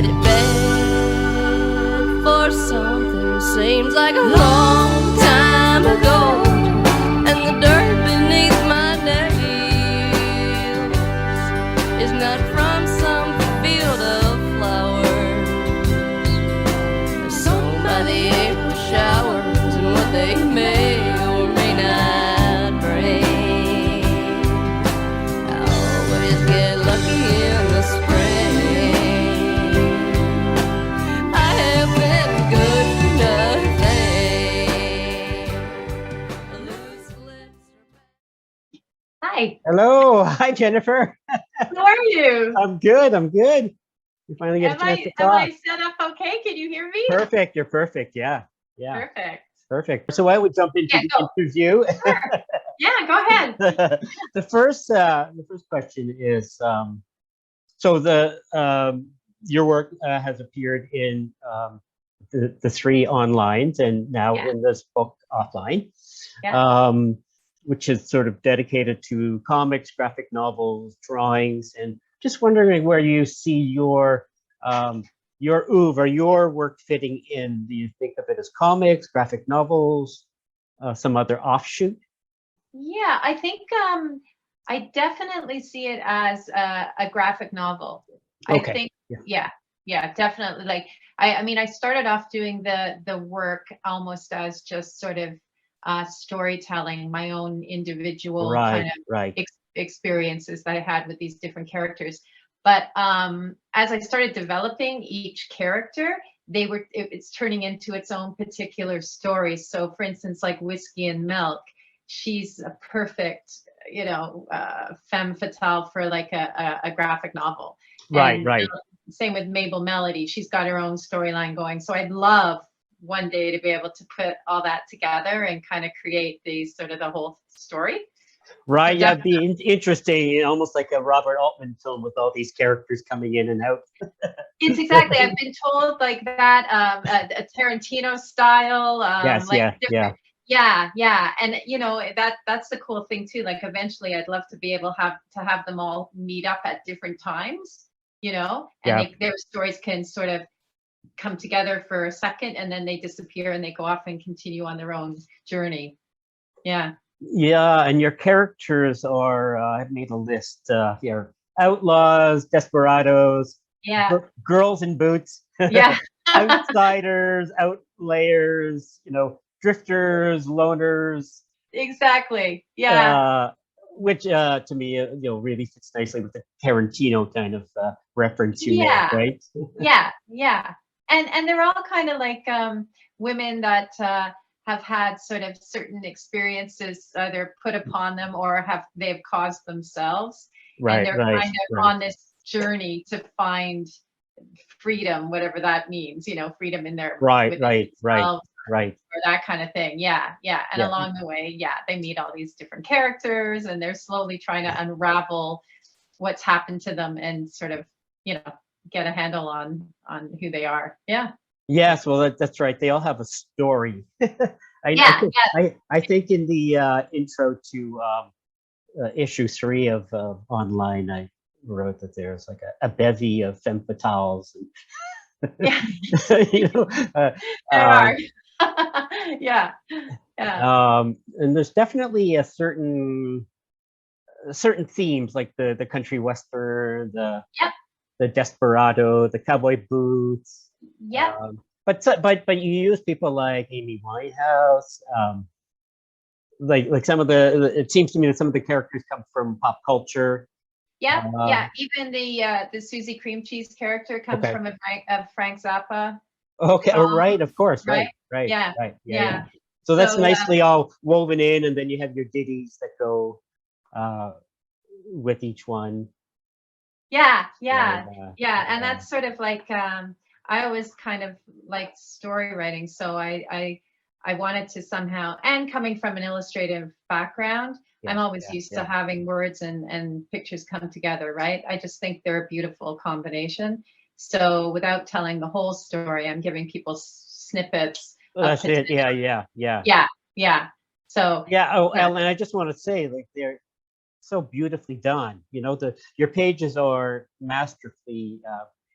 headed back for something seems like a long time ago, and the dirt beneath my nails is not from some field of flowers. They're sung by the April showers and what they may or may not bring. I always get lucky in the spring. I have been good for nothing. Loose lips are Hi, Hello. Hi, Jennifer. how are you? I'm good. You finally get a Am chance to I talk. set up okay? Can you hear me? Perfect. You're perfect. Yeah. Perfect. Perfect. So why don't we jump into Yeah, the go. interview? Sure. Yeah, go ahead. The first question is, so your work has appeared in the three onlines and now Yeah. in this book offline, Yeah. which is sort of dedicated to comics, graphic novels, drawings, and just wondering where you see your oeuvre, your work fitting in. Do you think of it as comics, graphic novels, some other offshoot? Yeah, I think I definitely see it as a graphic novel. I Okay. think, Yeah. yeah, definitely. Like, I mean, I started off doing the work almost as just sort of storytelling, my own individual kind of Right. experiences that I had with these different characters. But as I started developing each character, it's turning into its own particular story. So, for instance, like Whiskey and Milk, she's a perfect, femme fatale for like a graphic novel. And Right. same with Mabel Melody. She's got her own storyline going. So I'd love one day to be able to put all that together and kind of create the whole story. Right. So Yeah, it'd be interesting, almost like a Robert Altman film with all these characters coming in and out. It's exactly. I've been told like that, a Tarantino style, Yes. like Yeah. different. Yeah, and that's the cool thing too. Like eventually, I'd love to be able to have them all meet up at different times, and Yeah. their stories can sort of come together for a second, and then they disappear and they go off and continue on their own journey. Yeah. Yeah, and your characters are, I've made a list, here, outlaws, desperados, Yeah. girls in boots, Yeah. outsiders, outlayers, drifters, loners, Exactly. Yeah. which to me, really fits nicely with the Tarantino kind of reference you made, Yeah. right? Yeah. And they're all kind of like women that have had sort of certain experiences either put upon them or they've caused themselves. And they're kind of on this journey to find freedom, whatever that means, freedom in their Right. or that kind of thing. Yeah. And Yeah. along the way, they meet all these different characters and they're slowly trying to unravel what's happened to them and sort of, get a handle on who they are. Yeah. Yes, well, that's right. They all have a story. Yeah. I think in the intro to issue 3 of online, I wrote that there's like a bevy of femme fatales. Yeah. There are. Yeah. And there's definitely a certain themes like the country western, the desperado, the cowboy boots. Yeah. But you use people like Amy Winehouse, like some of it seems to me that some of the characters come from pop culture. Yeah. Even the Susie Cream Cheese character comes from a Frank Zappa. Okay. Oh, right. Of course. Right. Yeah. So that's nicely all woven in, and then you have your ditties that go with each one. Yeah. And that's sort of like I always kind of liked story writing, so I wanted to somehow, and coming from an illustrative background, I'm always used to having words and pictures come together, right? I just think they're a beautiful combination. So without telling the whole story, I'm giving people snippets. That's it. Yeah. So and I just want to say, like, they're so beautifully done. Your pages are masterfully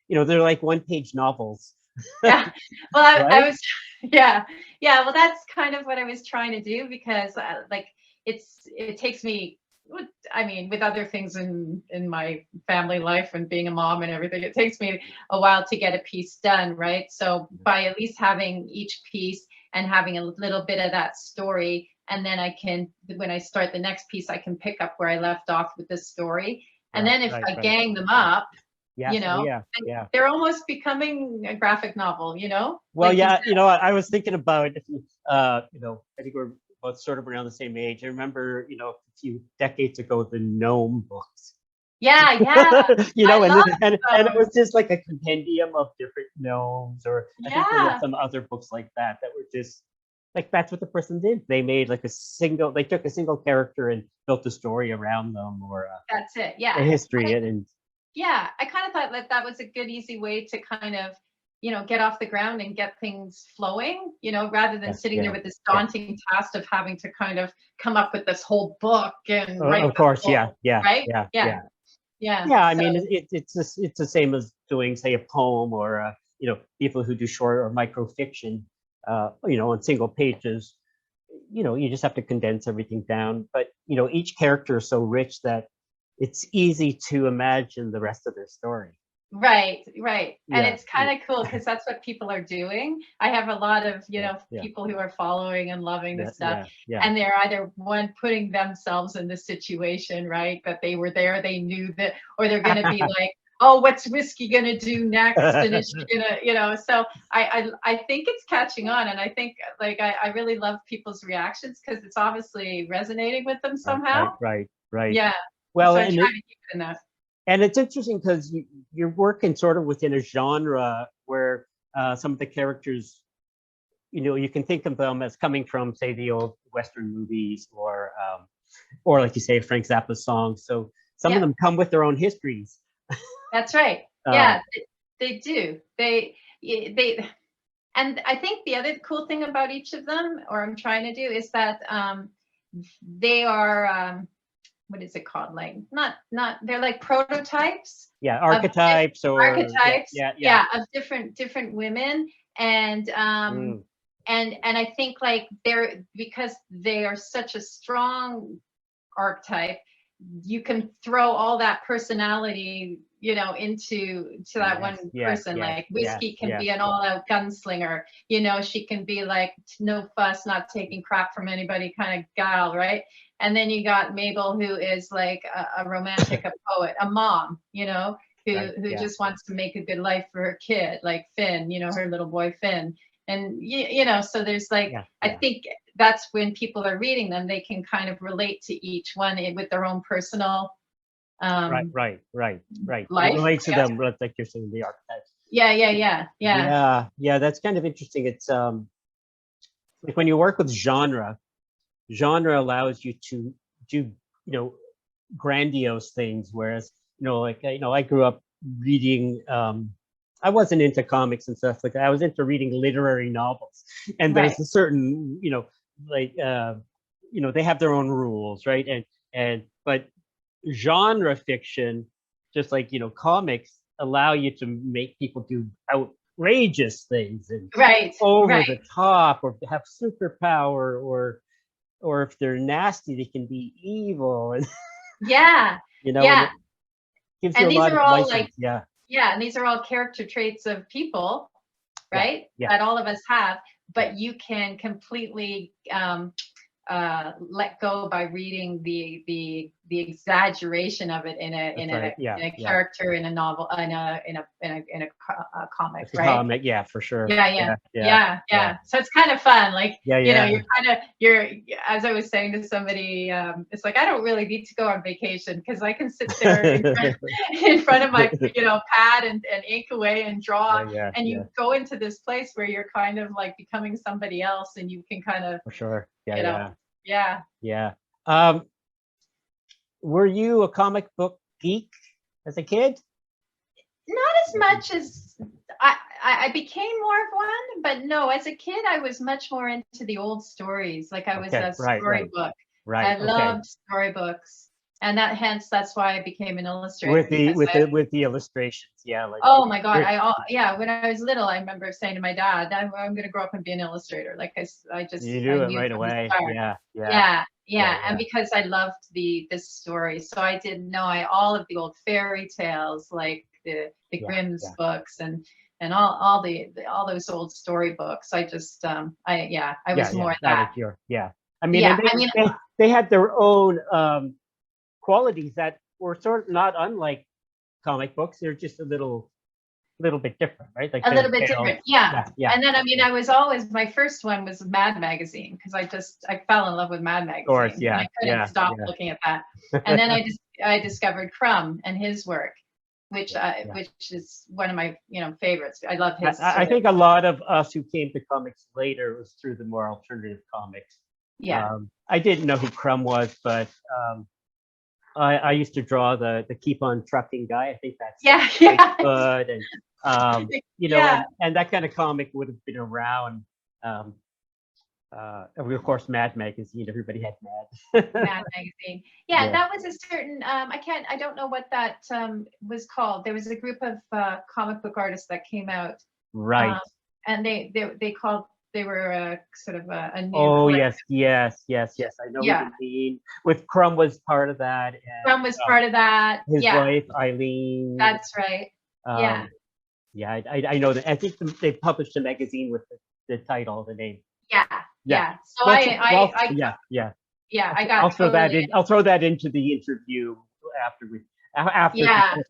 they're like one-page novels, Yeah. Well, I right? was, yeah, yeah. Well, that's kind of what I was trying to do because, like, it takes me. I mean, with other things in my family life and being a mom and everything, it takes me a while to get a piece done, right? So by at least having each piece and having a little bit of that story, and then I can, when I start the next piece, I can pick up where I left off with the story. And Right, then if right, I right. gang them up, Yes. Oh, yeah, yeah. they're almost becoming a graphic novel, Well, like you yeah, said. I was thinking about, I think we're both sort of around the same age. I remember, a few decades ago, the gnome books. Yeah, yeah, I And love and it those. was just like a compendium of different gnomes, or I think there was Yeah, some other books like that that were just like that's what the person did. They made like they took a single character and built a story around them, or that's it. a Yeah. history, and Yeah, I kind of thought that that was a good, easy way to kind of, get off the ground and get things flowing, rather than yes, sitting there yeah, with this yeah. daunting task of having to kind of come up with this whole book and write Of this course, whole, yeah, yeah, right? yeah, Yeah, yeah. yeah. Yeah, I So, mean, it's the same as doing, say, a poem, or people who do short or microfiction, on single pages. You just have to condense everything down. But each character is so rich that it's easy to imagine the rest of their story. right, right. And Yeah, it's kind of cool because that's what people are doing. I have a lot of, yeah, yeah, people who are following and loving yeah, this stuff. yeah, yeah, And they're either one putting themselves in the situation, right? That they were there, they knew that, or they're going to be like, oh, what's Whiskey going to do next? And is she going to, so I think it's catching on. And I think like, I really love people's reactions because it's obviously resonating with them right, somehow. right, right, right. Yeah. Well, So I try to keep it in that. and it's interesting because you're working sort of within a genre where some of the characters, you can think of them as coming from, say, the old Western movies, or like you say, Frank Zappa songs. So some of Yeah. them come with their own histories. That's right. Uh, Yeah, they do. They, and I think the other cool thing about each of them, or I'm trying to do, is that they are what is it called? Like not they're like prototypes yeah, of archetypes, or yeah, archetypes, yeah, yeah. yeah, of different women, and Mm, and I think like they're because they are such a strong archetype, you can throw all that personality, into that yes, one yes, person. yes, Like yes, Whiskey can yes. be an all-out gunslinger, she can be like no fuss, not taking crap from anybody kind of gal, right? And then you got Mabel, who is like a romantic, a poet, a mom, who Right, who yeah, just wants to make a good life for her kid, like Finn, her little boy Finn. And so there's like, yeah, I yeah. think that's when people are reading them, they can kind of relate to each one with their own personal Right, um right, right, right. It life, relates to I guess. them, like you're saying, the archetypes. Yeah, yeah, yeah, yeah. Yeah, yeah, that's kind of interesting. It's like when you work with genre allows you to do, grandiose things, whereas, like, I grew up reading, I wasn't into comics and stuff like that. I was into reading literary novels, and Right. there's a certain, like, they have their own rules, right? But genre fiction, just like, comics, allow you to make people do outrageous things and Right. over Right. the top, or have superpower, or if they're nasty, they can be evil, and Yeah. and Yeah. it gives you And a these lot are of all like, license. Yeah, yeah, and these are all character traits of people, yeah, right? yeah, That all of us have, yeah. but you can completely let go by reading the exaggeration of it in a That's in right. a Yeah, in a yeah. character, in a novel, in a comic, It's a right? comic. Yeah, for sure. Yeah, yeah, Yeah, yeah, yeah, yeah, yeah. So it's kind of fun. Like, yeah, yeah. you're, as I was saying to somebody, it's like, I don't really need to go on vacation because I can sit there in front of my, pad and ink away and Yeah, draw. yeah, And yeah, you go into this place where you're kind of like becoming somebody else and you can kind of, for sure. Yeah, you know, yeah, yeah. yeah. Um, were you a comic book geek as a kid? Not as much as I became more of one, but no, as a kid, I was much more into the old stories. Like I was Okay, a right, right, storybook. right. I Okay, loved storybooks. And that's why I became an illustrator. With the illustrations, yeah. Like, oh my God, you're- when I was little, I remember saying to my dad, I'm going to grow up and be an illustrator. Like you I knew it knew right from the away. start. Yeah, Yeah. And because I loved this story, so I did know all of the old fairy tales, like the Grimm's books and all those old storybooks. I just I was more that. I mean, Yeah, and they had their own qualities that were sort of not unlike comic books. They're just a little bit different, right? Like a little bit tales. different, yeah. Yeah. And then I was always, my first one was Mad Magazine, because I fell in love with Mad Magazine. Of course, yeah. And I couldn't stop looking at that. And then I discovered Crumb and his work, which is one of my favorites. I love his. I think a lot of us who came to comics later was through the more alternative comics. Yeah. I didn't know who Crumb was, but I used to draw the Keep on Trucking guy. I think that's good, and and that kind of comic would have been around. Of course, Mad Magazine. Everybody had Mad. Mad Magazine. Yeah, that was a certain. I don't know what that was called. There was a group of comic book artists that came out. Right. And they were sort of a new. Oh yes. I know what you mean. With Crumb was part of that. And, Crumb was part of that. His wife Eileen. That's right. I know that. I think they published a magazine with the title, the name. Yeah. So I got. I'll throw that in. I'll throw that into the interview after.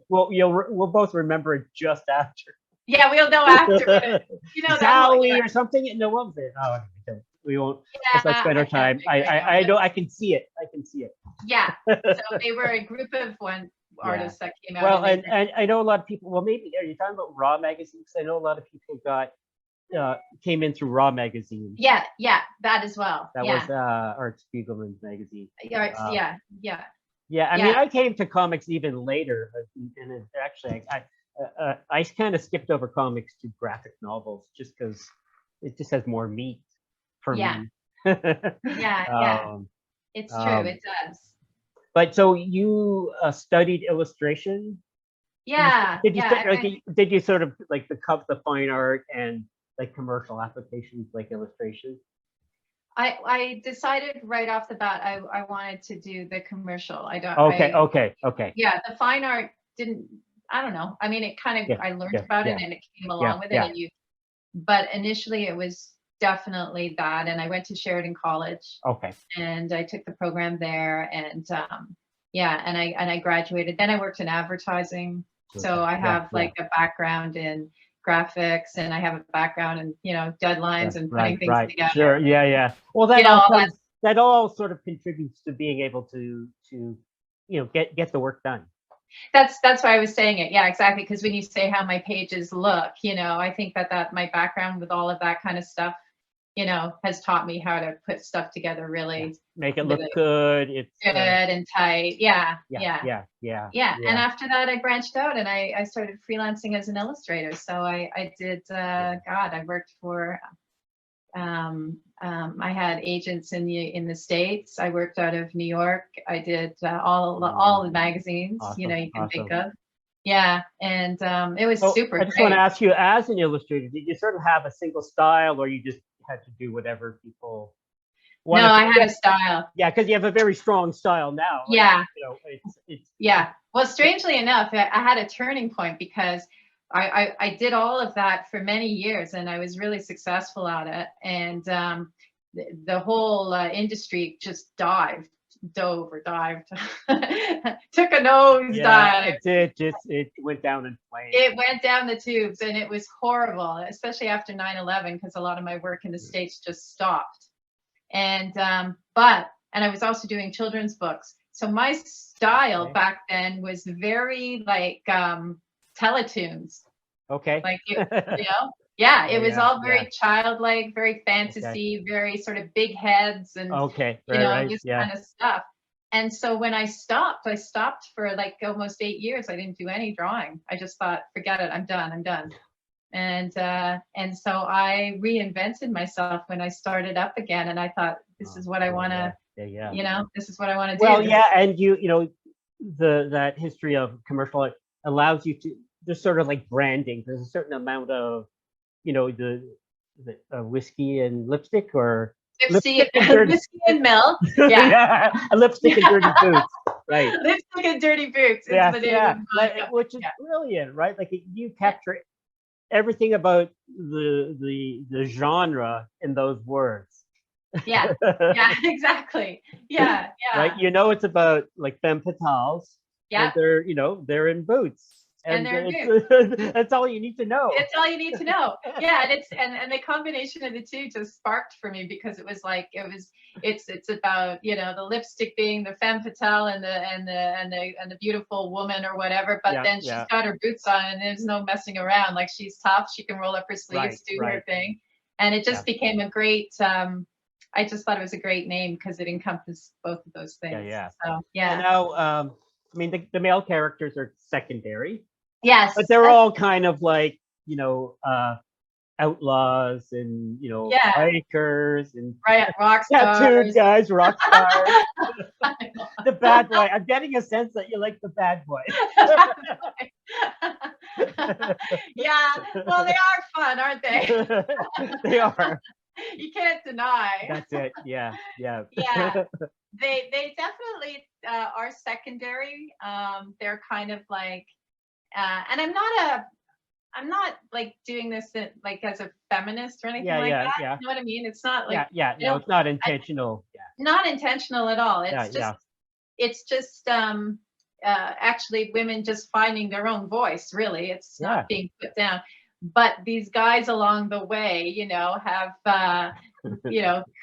We'll both remember it just after. Yeah, we'll know after. Zowie or something. No, what was it? Oh, we won't. Let's not spend our time. I know. I can see it. Yeah. So they were a group of artists that came out. Well, and I know a lot of people. Well, maybe are you talking about Raw magazine? Because I know a lot of people came in through Raw magazine. Yeah, that as well. That was Art Spiegelman's magazine. Yeah. I mean, I came to comics even later, and actually, I kind of skipped over comics to graphic novels just because it just has more meat for me. It's true, it does. But so you studied illustration? Yeah. Did you sort of like the fine art and like commercial applications like illustration? I decided right off the bat I wanted to do the commercial. Okay. Yeah, the fine art didn't. I don't know. I mean, it kind of I learned about it and it came along with it. But initially it was definitely that, and I went to Sheridan College. Okay. And I took the program there, and I graduated. Then I worked in advertising. So I have like a background in graphics, and I have a background in deadlines and putting things together. Sure. Yeah. Well, that all sort of contributes to being able to get the work done. That's why I was saying it. Yeah, exactly. Because when you say how my pages look, I think that my background with all of that kind of stuff, has taught me how to put stuff together really. Make it look good. It's good and tight. Yeah. And after that, I branched out and I started freelancing as an illustrator. So I did. I worked for. I had agents in the States. I worked out of New York. I did all the magazines, you can think of. Yeah, and it was super. I just want to ask you, as an illustrator, did you sort of have a single style, or you just had to do whatever people wanted? No, I had a style. Yeah, because you have a very strong style now. Yeah. It's. Yeah. Well, strangely enough, I had a turning point because I did all of that for many years, and I was really successful at it. And the whole industry just dived, took a nose dive. It went down in flames. It went down the tubes, and it was horrible, especially after 9/11, because a lot of my work in the States just stopped. And I was also doing children's books. So my style back then was very like Teletoons. Okay. Like, it was all very childlike, very fantasy, very sort of big heads and, this kind of stuff. And so when I stopped for like almost 8 years. I didn't do any drawing. I just thought, forget it. I'm done. And so I reinvented myself when I started up again. And I thought, this is what I want to, this is what I want to do. Well, yeah. And you that history of commercial art allows you to, there's sort of like branding. There's a certain amount of, the whiskey and lipstick, or Lipstick, and dirty, whiskey and milk. Yeah. yeah, a lipstick and dirty boots, right? Lipstick and dirty boots is Yes, the name yeah, of my book. which is brilliant, right? Like you capture everything about the genre in those words. Yeah, yeah, exactly. Yeah, yeah. Right, it's about like femme fatales, and Yeah, they're in boots, and they're in it's, that's all you need to know. it's all you need to know. Yeah, and it's and the combination of the two just sparked for me, because it was like it's about the lipstick being the femme fatale and the beautiful woman or whatever, but Yeah, then she's yeah. got her boots on and there's no messing around. Like, she's tough, she can roll up her sleeves, do her Right. thing, and it just became a great. I just thought it was a great name because it encompassed both of those things. Yeah. So And yeah. now, I mean, the male characters are secondary, Yes. but they're all kind of like, outlaws and, Yeah. bikers and Right, rock tattooed stars. guys, rock stars. The bad boy. I'm getting a sense that you like the bad boy. Yeah, well, they are fun, aren't they? They are. You can't deny. That's it. Yeah. Yeah, they definitely are secondary. They're kind of like, and I'm not like doing this like as a feminist or anything like that. Yeah. You know what I mean? It's not like No, it's not intentional. not intentional at all. It's Yeah. it's just actually women just finding their own voice, really. It's not being put down. But these guys along the way, have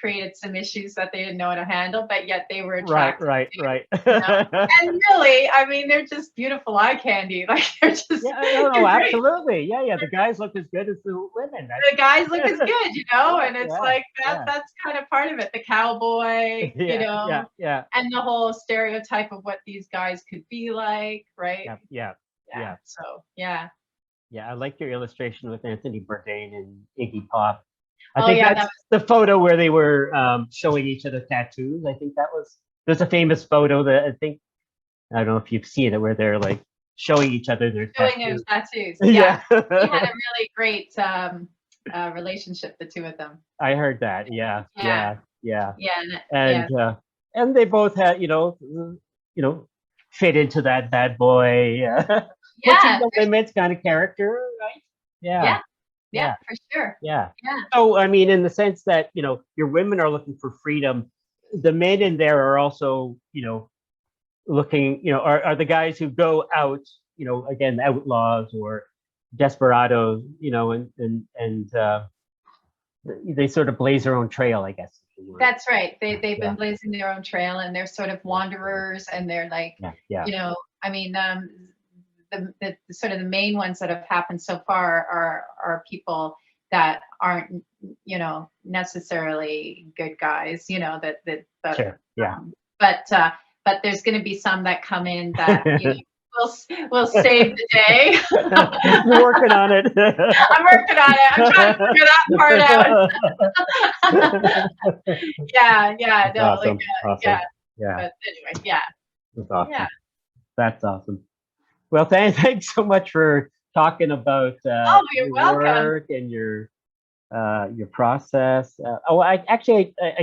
created some issues that they didn't know how to handle, but yet they were attracted. Right. And really, I mean, they're just beautiful eye candy. Like, they're just No, they're great. absolutely. Yeah. The guys look as good as the women. The guys look as good, and it's like that's kind of part of it. The cowboy, Yeah. and the whole stereotype of what these guys could be like, right? Yeah. So yeah. Yeah, I like your illustration with Anthony Bourdain and Iggy Pop. I Oh, think yeah, that's the photo where they were showing each other tattoos. I think there's a famous photo that I don't know if you've seen it, where they're like showing each other their Showing tattoos. those tattoos. Yeah. They had a really great relationship, the two of them. I heard that. Yeah. Yeah. And they both had, fit into that bad boy, pushing the limits kind of character, right? Yeah, for sure. Yeah. So, I mean, in the sense that, your women are looking for freedom, the men in there are also, looking, are the guys who go out, again, outlaws or desperados, and they sort of blaze their own trail, I guess. That's right. They've been blazing their own trail, and they're sort of wanderers, and they're like, I mean, the sort of the main ones that have happened so far are people that aren't, necessarily good guys, Sure. Yeah. But there's going to be some that come in that will save the day. You're working on it. I'm working on it. I'm trying to figure that part out. Yeah. No, Awesome. yeah. Yeah. But anyway, yeah. That's awesome. Yeah. That's awesome. Well, thanks so much for talking about you're your welcome. work and your process. I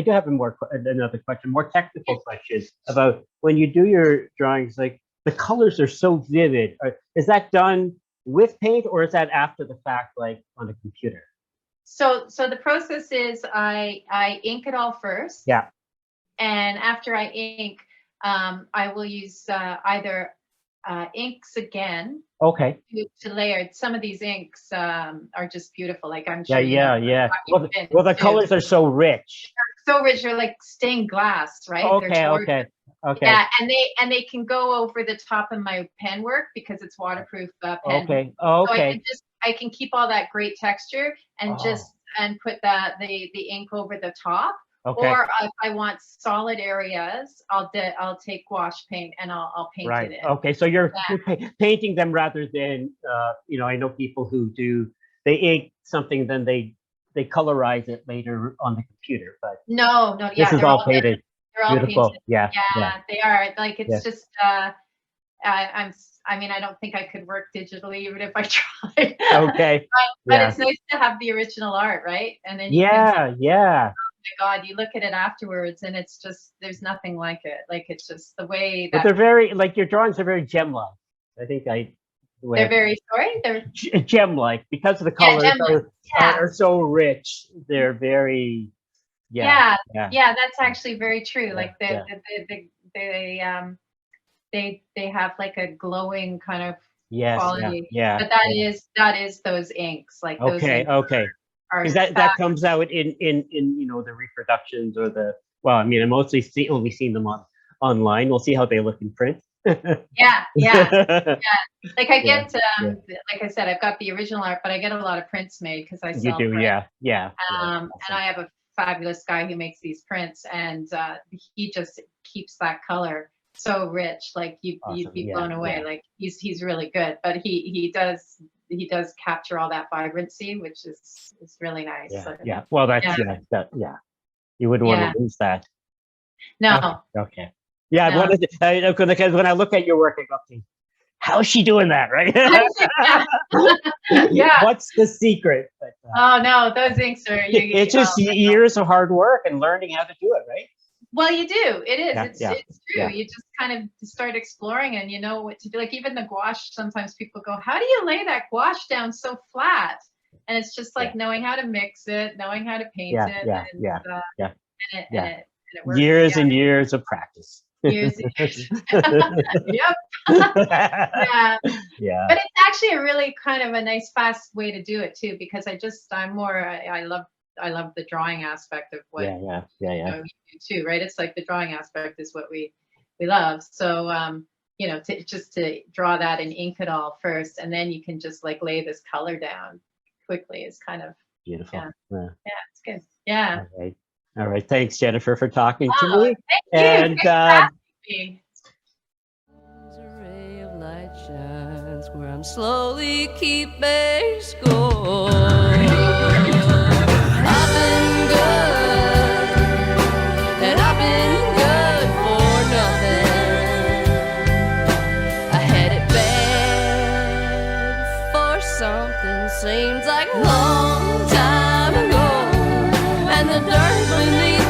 do have another question, more technical question about when you do your drawings. Like, the colors are so vivid. Is that done with paint, or is that after the fact, like on a computer? So the process is I ink it all first. Yeah. And after I ink, I will use either inks again. Okay. To layer. Some of these inks are just beautiful. Like, I'm sure. Yeah. Well, the colors are so rich. They're so rich. They're like stained glass, right? Okay. Yeah, and they can go over the top of my pen work because it's waterproof pen. Okay. So I can keep all that great texture and and put the ink over the top. Okay. Or if I want solid areas, I'll take wash paint and I'll paint it in. Okay, so you're painting them rather than I know people who they ink something, then they colorize it later on the computer, but no, this is all painted. They're all beautiful. painted. Yeah, they are. Like, it's just I mean, I don't think I could work digitally even if I tried. Okay. But Yeah. it's nice to have the original art, right? And then you can, oh Yeah. my God, you look at it afterwards and it's just, there's nothing like it. Like, it's just the way But that they're very, like, your drawings are very gem-like. I think the way they're very, sorry, they're, gem-like, because of the yeah, colors gem-like. Yeah. are so rich. They're very, Yeah, yeah. yeah, that's actually very true. Yeah, Like yeah. they have like a glowing kind of Yes, quality. yeah. But that is those inks. Like those Okay, inks okay. are Because that comes out in the reproductions or the, well, I mean, I mostly only seen them online. We'll see how they look in print. yeah, yeah. Like I Yeah, get like I said, I've got the original art, but I get a lot of prints made because I You sell do, prints. yeah. And I have a fabulous guy who makes these prints, and he just keeps that color so rich. Like you'd Awesome. be Yeah, blown away. yeah. Like he's really good, but he does capture all that vibrancy, which is really nice. Yeah, So, yeah. Well, that's yeah. You wouldn't want Yeah. to lose that. No, Okay. Yeah, no. because when I look at your work, I go, okay, how's she doing that, right? Yeah. What's the secret? But, Oh no, those inks are it's just years of hard work and learning how to do it, right? well, you do. It is. Yeah, It's yeah, it's true. yeah. You just kind of start exploring and you know what to do. Like even the gouache, sometimes people go, "How do you lay that gouache down so flat?" And it's just like knowing how to mix it, knowing how to paint Yeah, it, yeah, and, yeah, yeah, and yeah. it works. Years Yeah. and years of practice. Years and years. Yep. Yeah. Yeah. But it's actually a really kind of a nice, fast way to do it too, because I love the drawing aspect of what Yeah. you know, we do too, right? It's like the drawing aspect is what we love. So you know, to draw that and ink it all first, and then you can just like lay this color down quickly is kind of Beautiful. yeah, it's good. Yeah. All right. Thanks, Jennifer, for talking to Oh, me. thank you. Thanks for asking me. A ray of light shines where I'm slowly keeping score. I've been good, and I've been good for nothing. I had it bad for something, seems like a long time ago, and the dirt beneath